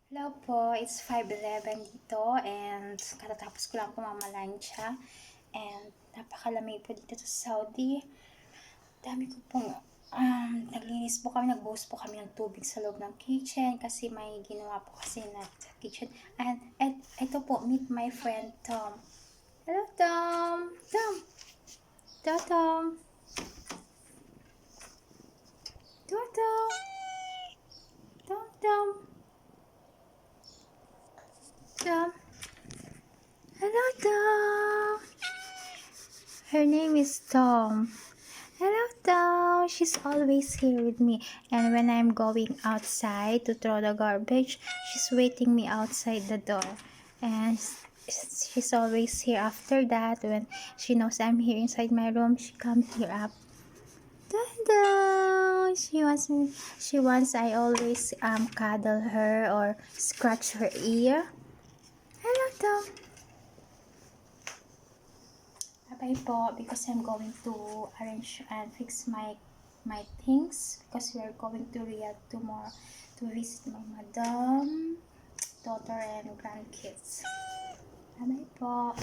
Hello po, it's 5:11 dito and katatapos ko lang po mamalansya and napakalamig po dito sa Saudi. Dami ko pong naglinis po kami, nagbuhos po kami ng tubig sa loob ng kitchen kasi may ginawa po kasi na sa kitchen. And ito po, meet my friend Tom. Hello Tom! Tom! Tom! Tom! Tom! Tom! Tom! Hello Tom! Her name is Tom. Hello, Tom. She's always here with me. And when I'm going outside to throw the garbage, she's waiting me outside the door. And she's always here after that. When she knows I'm here inside my room, she comes here up. Dada! She wants I always cuddle her or scratch her ear. Hello, Tom. Bye po, because I'm going to arrange and fix my things because we are going to Riyadh tomorrow to visit my madam, daughter and grandkids. Bye po.